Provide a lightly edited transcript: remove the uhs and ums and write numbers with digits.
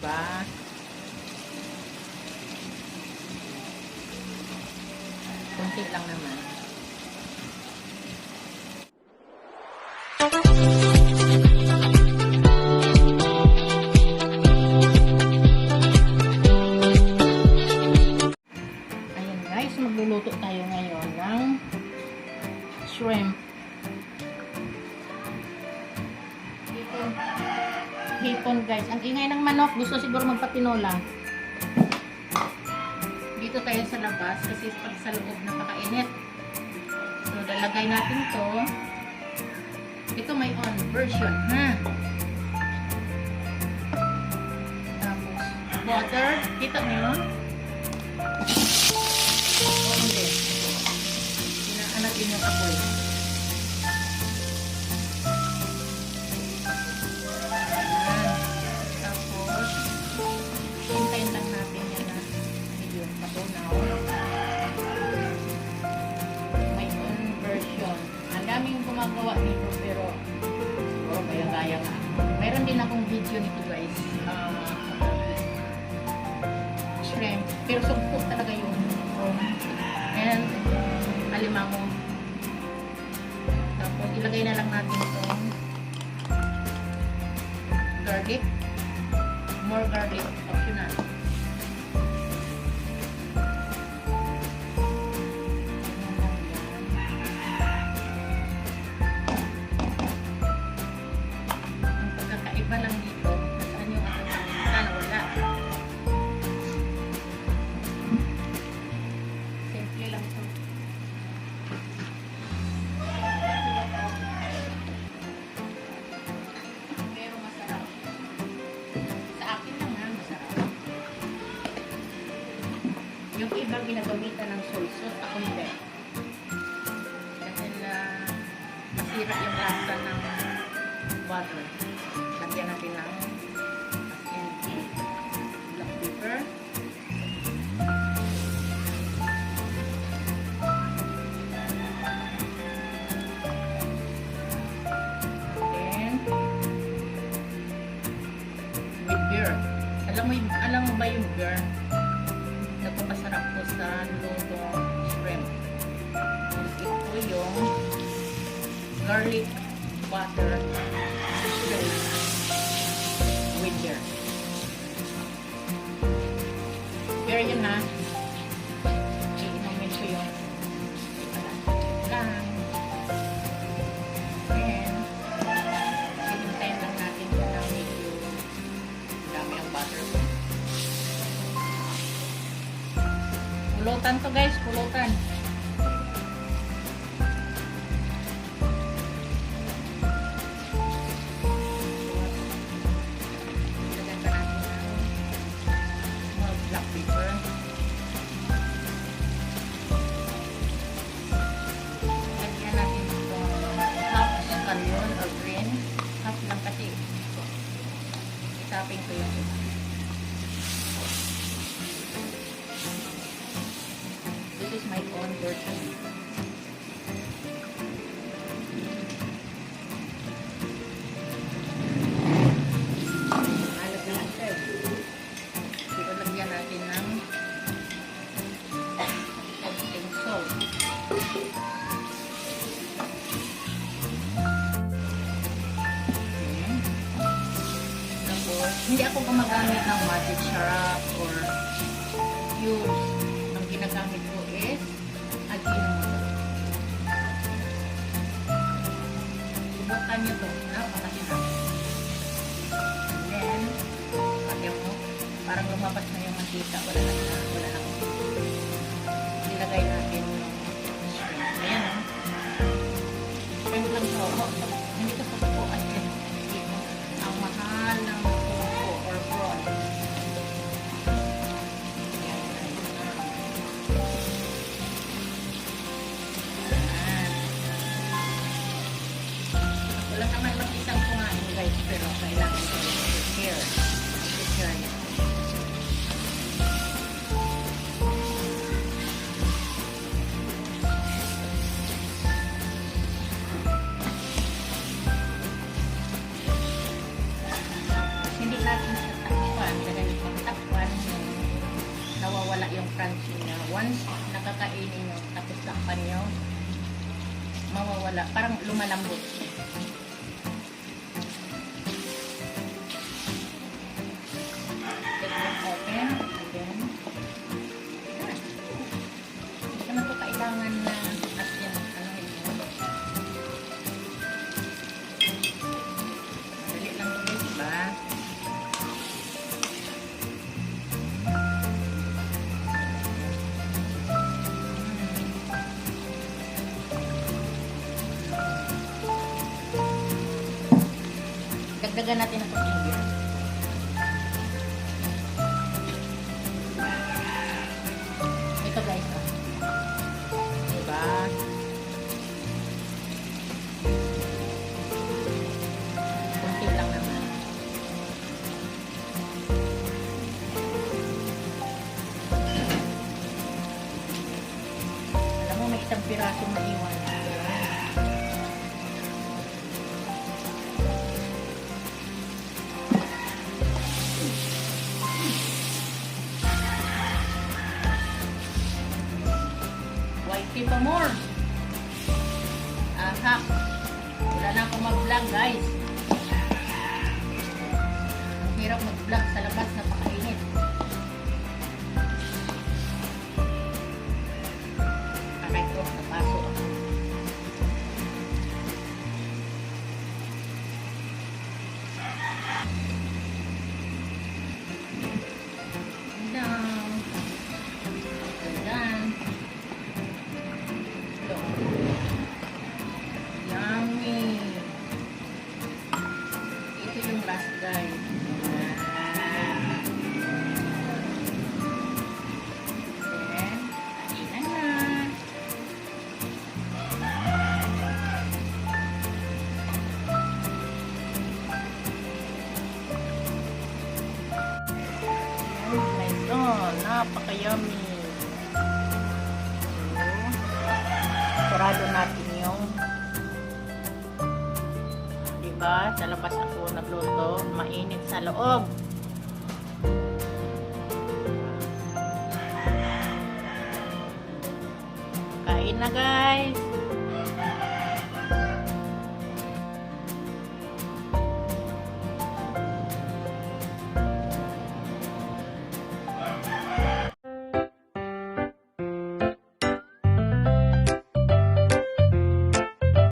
Diba? Kunti lang naman. Ayan guys, magluluto tayo ngayon ng shrimp. Hipon guys. Ang ingay ng manok. Gusto siguro magpatinola. Dito tayo sa labas kasi pag sa loob napakainit. So, lalagay natin to. Ito may on version, ha? Tapos, water. Kita nyo? O hindi. Pinaanak din yung apoy. Tapos, hintayin lang natin yan na medyo patunaw. May on version. Ang daming gumagawa nito pero kaya nga. Mayroon din akong video nito guys. Shrimp. Pero sugpo talaga yung and alimango. Tapos ilagay na lang natin itong garlic. More garlic. Optional. Iba lang dito. Nasaan yung ano? Sana wala. Simple lang ito. Pero masarap. Sa akin lang ha, masarap. Yung iba ginagamitan ng soy sauce, ako hindi. Dahil masira yung lasa ng butter. Lagyan natin ng asin, black pepper, then with beer. Alam mo ba yung beer? Nagpapasarap po sa luto shrimp. Ito yung garlic butter shrimp with beer. Beer yun ha. Iinumin ko yun. Lang. And hihintayin lang natin yun na medyo dami ang butter ko. Pulutan to guys, pulutan. Taping ko yung iba. This is my own version. Alat na lang siya. Dito lagyan natin ng konting salt. Hindi ako gumagamit ng magic syrup or cubes. Ang ginagamit ko is Ajinomoto. Subukan nyo ito. Napakasarap. Then, pati mo, parang lumabas na yung mantika. Wala na. Nilagay natin yung shrimp. Ayan o. Shrimp lang ito. Hindi ito sa subukan din. Ang mahal ng or prawn. Wala naman mag-isang kumain guys, pero kailangan ko prepare. mawawala yung crunchy niya. Once nakakainin nyo, tapos takpan nyo, mawawala. Parang lumalambot siya. Open. Again. Hindi naman ito kailangan na as in, madali lang ito, diba? Dagdagan natin ang pag-ingir. Ito guys, oh. Diba? Kunti lang naman. Alam mo, may isang pirasong maiwan. Whitey pa more. Aha. Wala na akong mag-vlog, guys. Ang hirap mag-vlog sa labas, napakainit. Kakay ko, napaso ako. Down. Ayan. Yummy! Ito yung last guys. Then, kainan na. Oh my God! Napaka-yummy! Sarado natin yung diba, sa labas ako nagluto, mainit sa loob. Kain na guys.